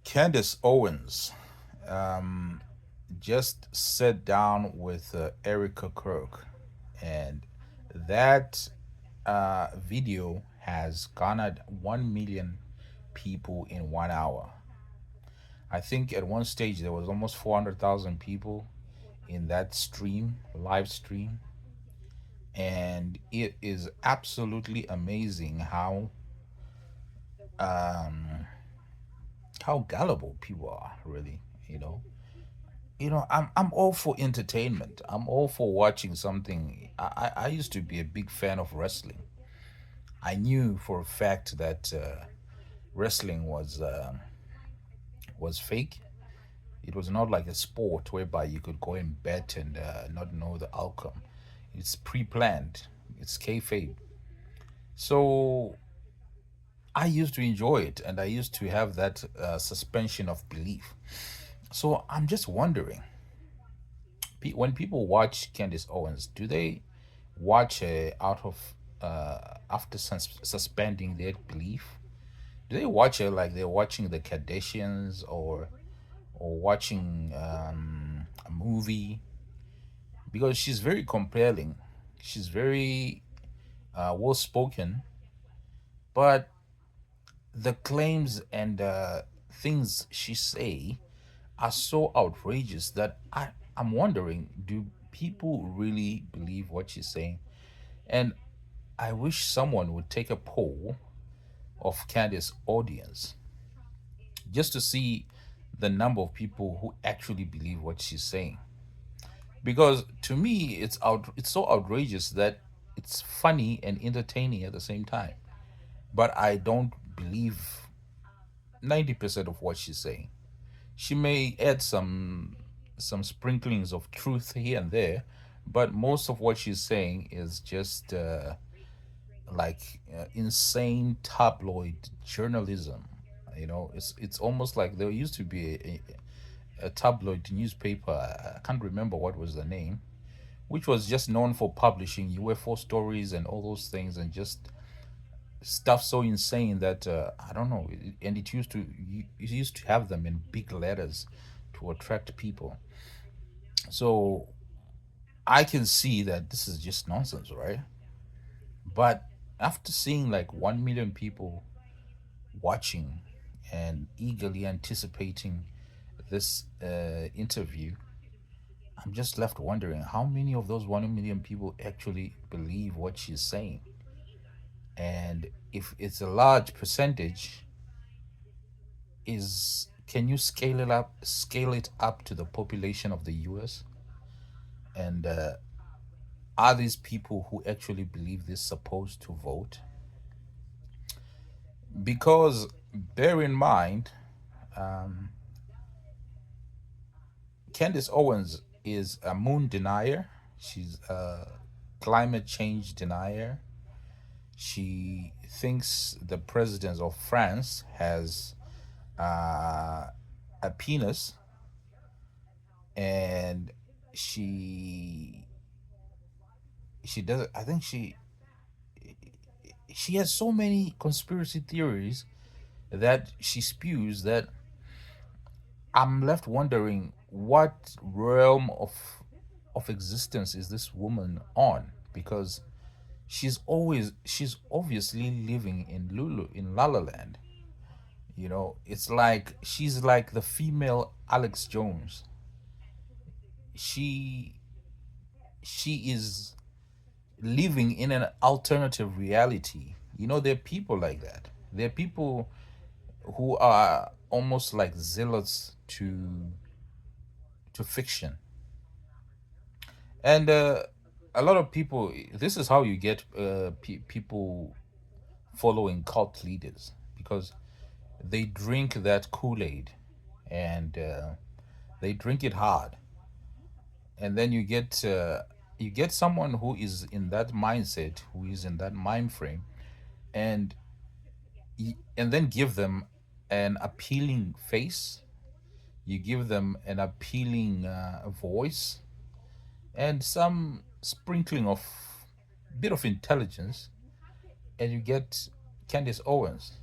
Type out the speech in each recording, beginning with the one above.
Candace Owens um, just sat down with Erika Kirk, and that video has garnered 1 million people in 1 hour. I think at one stage there was almost 400,000 people in that stream, live stream, and it is absolutely amazing um, how gullible people are, really. You know, I'm all for entertainment. I'm all for watching something. I used to be a big fan of wrestling. I knew for a fact that wrestling was fake. It was not like a sport whereby you could go and bet and not know the outcome. It's pre-planned. It's kayfabe. So I used to enjoy it, and I used to have that suspension of belief. So I'm just wondering, when people watch Candace Owens, do they watch out of after suspending their belief? Do they watch it like they're watching the Kardashians, or watching a movie? Because she's very compelling, she's very well spoken, but the claims and things she say are so outrageous that I'm wondering, do people really believe what she's saying? And I wish someone would take a poll of Candace's audience just to see the number of people who actually believe what she's saying. Because to me, it's so outrageous that it's funny and entertaining at the same time. But I don't believe 90% of what she's saying. She may add some sprinklings of truth here and there, but most of what she's saying is just like insane tabloid journalism. It's almost like there used to be a tabloid newspaper. I can't remember what was the name, which was just known for publishing UFO stories and all those things, and just stuff so insane that I don't know. And it used to have them in big letters to attract people. So I can see that this is just nonsense, right? But after seeing like 1 million people watching and eagerly anticipating this interview, I'm just left wondering how many of those 1 million people actually believe what she's saying. And if it's a large percentage, is can you scale it up to the population of the US? And are these people who actually believe this supposed to vote? Because bear in mind, um, Candace Owens is a moon denier. She's a climate change denier. She thinks the president of France has uh, a penis, and she she does. I think she has so many conspiracy theories that she spews that I'm left wondering what realm of existence is this woman on, because she's obviously living in Lulu in La La Land. It's like she's like the female Alex Jones. She she is living in an alternative reality. There are people like that. There are people who are almost like zealots to fiction. And a lot of people, this is how you get people following cult leaders, because they drink that Kool-Aid, and they drink it hard. And then you get someone who is in that mindset, who is in that mind frame, and and then give them an appealing face, you give them an appealing voice, and some sprinkling of bit of intelligence, and you get Candace Owens,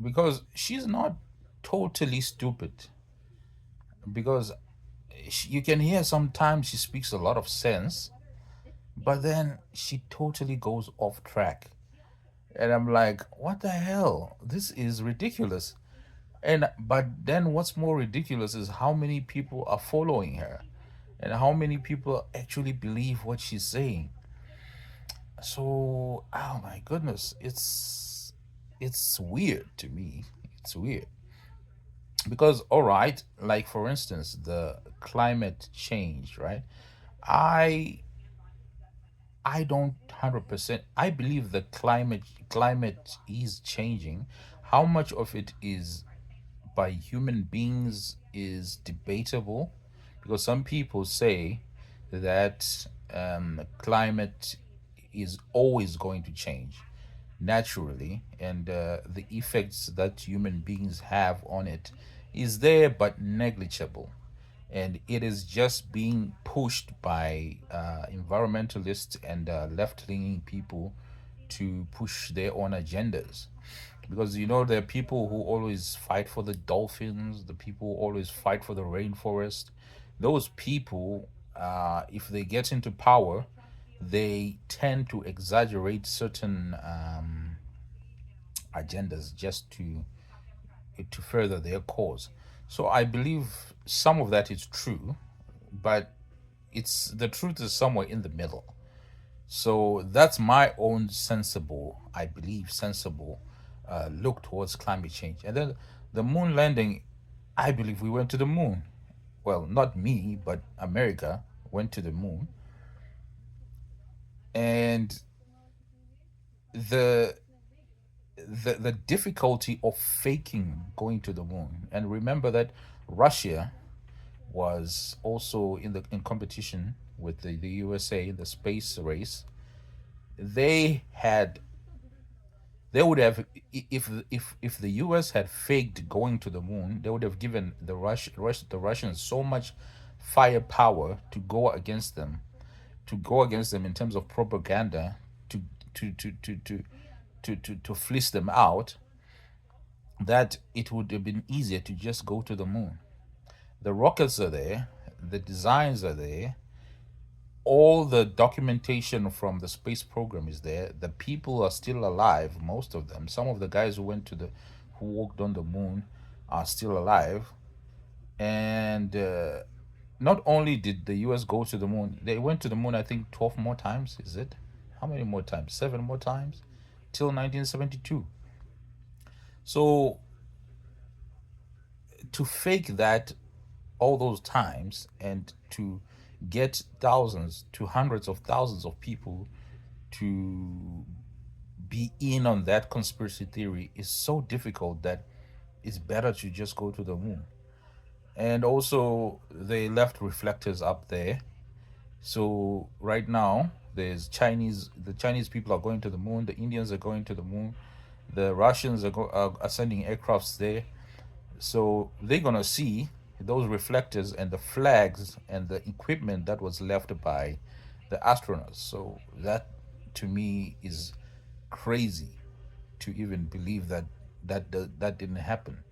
because she's not. totally stupid because you can hear sometimes she speaks a lot of sense, but then she totally goes off track. And I'm like, what the hell? This is ridiculous. And but then what's more ridiculous is how many people are following her and how many people actually believe what she's saying. So, oh my goodness, it's weird to me. It's weird. Because all right, like for instance, the climate change, right? I I don't 100%. I believe the climate is changing. How much of it is by human beings is debatable, because some people say that climate is always going to change naturally, and the effects that human beings have on it is there but negligible, and it is just being pushed by environmentalists and left-leaning people to push their own agendas. Because there are people who always fight for the dolphins, the people who always fight for the rainforest. Those people, if they get into power, they tend to exaggerate certain agendas just to further their cause. So I believe some of that is true, but it's the truth is somewhere in the middle. So that's my own sensible, I believe, sensible look towards climate change. And then the moon landing, I believe we went to the moon. Well, not me, but America went to the moon. And the the difficulty of faking going to the moon. And remember that Russia was also in competition with the USA in the space race. They had they would have, if the US had faked going to the moon, they would have given the Russians so much firepower to go against them in terms of propaganda, to to to to to to fleece them out, that it would have been easier to just go to the moon. The rockets are there, the designs are there, all the documentation from the space program is there. The people are still alive, most of them. Some of the guys who walked on the moon are still alive. And not only did the US go to the moon, they went to the moon, I think, 12 more times. Is it? How many more times? 7 more times? Till 1972. So to fake that all those times and to get thousands to hundreds of thousands of people to be in on that conspiracy theory is so difficult that it's better to just go to the moon. And also, they left reflectors up there. So right now, the Chinese people are going to the moon, the Indians are going to the moon, the Russians are sending aircrafts there. So they're gonna see those reflectors and the flags and the equipment that was left by the astronauts. So that, to me, is crazy to even believe that didn't happen,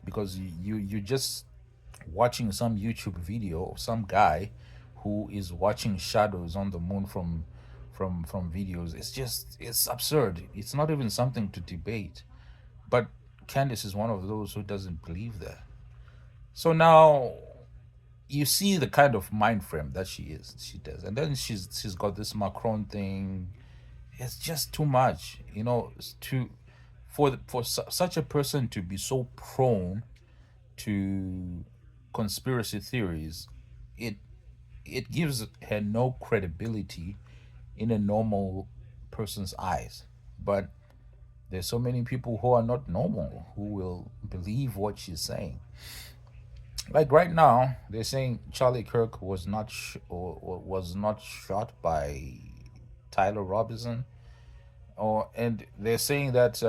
because you just watching some YouTube video of some guy who is watching shadows on the moon from videos. It's absurd. It's not even something to debate. But Candace is one of those who doesn't believe that. So now you see the kind of mind frame that she does, and then she's got this Macron thing. It's just too much, to such a person to be so prone to conspiracy theories. It it gives her no credibility in a normal person's eyes. But there's so many people who are not normal who will believe what she's saying. Like right now, they're saying Charlie Kirk or was not shot by Tyler Robinson, and they're saying that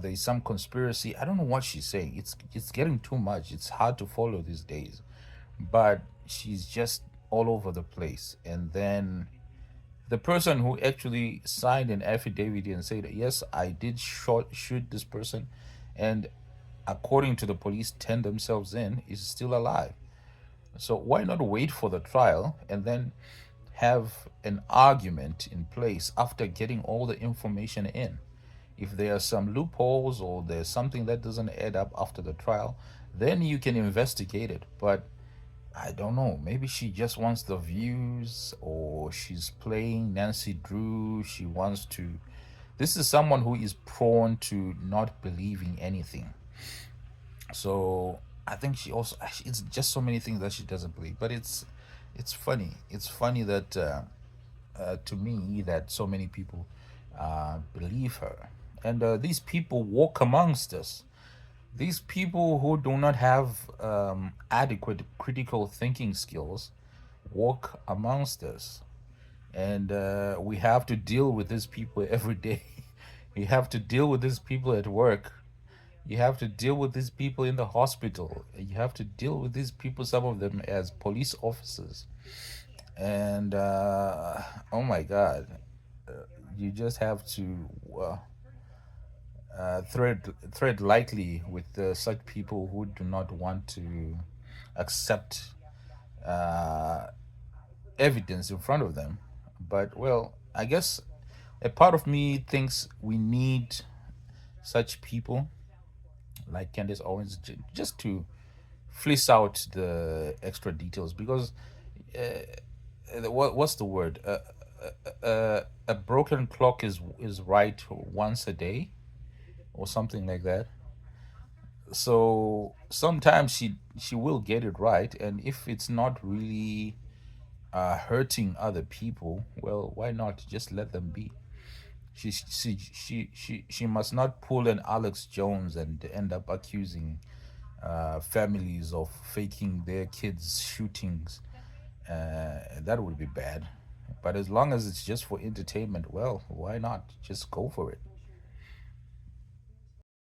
there's some conspiracy. I don't know what she's saying. It's getting too much. It's hard to follow these days, but she's just all over the place. And then the person who actually signed an affidavit and said, yes, I did shoot this person, and according to the police, turned themselves in, is still alive. So why not wait for the trial and then have an argument in place after getting all the information in? If there are some loopholes or there's something that doesn't add up after the trial, then you can investigate it. But I don't know, maybe she just wants the views, or she's playing Nancy Drew. She wants to. This is someone who is prone to not believing anything. So I think she also, it's just so many things that she doesn't believe. But it's funny. It's funny that to me that so many people believe her, and these people walk amongst us. These people who do not have adequate critical thinking skills walk amongst us, and we have to deal with these people every day. We have to deal with these people at work. You have to deal with these people in the hospital. You have to deal with these people, some of them as police officers. And oh my God, you just have to tread lightly with such people who do not want to accept uh, evidence in front of them. But well, I guess a part of me thinks we need such people like Candace Owens just to flesh out the extra details, because what's the word? A broken clock is right once a day or something like that. So sometimes she will get it right, and if it's not really hurting other people, well, why not just let them be? She must not pull an Alex Jones and end up accusing families of faking their kids' shootings. That would be bad. But as long as it's just for entertainment, well, why not just go for it?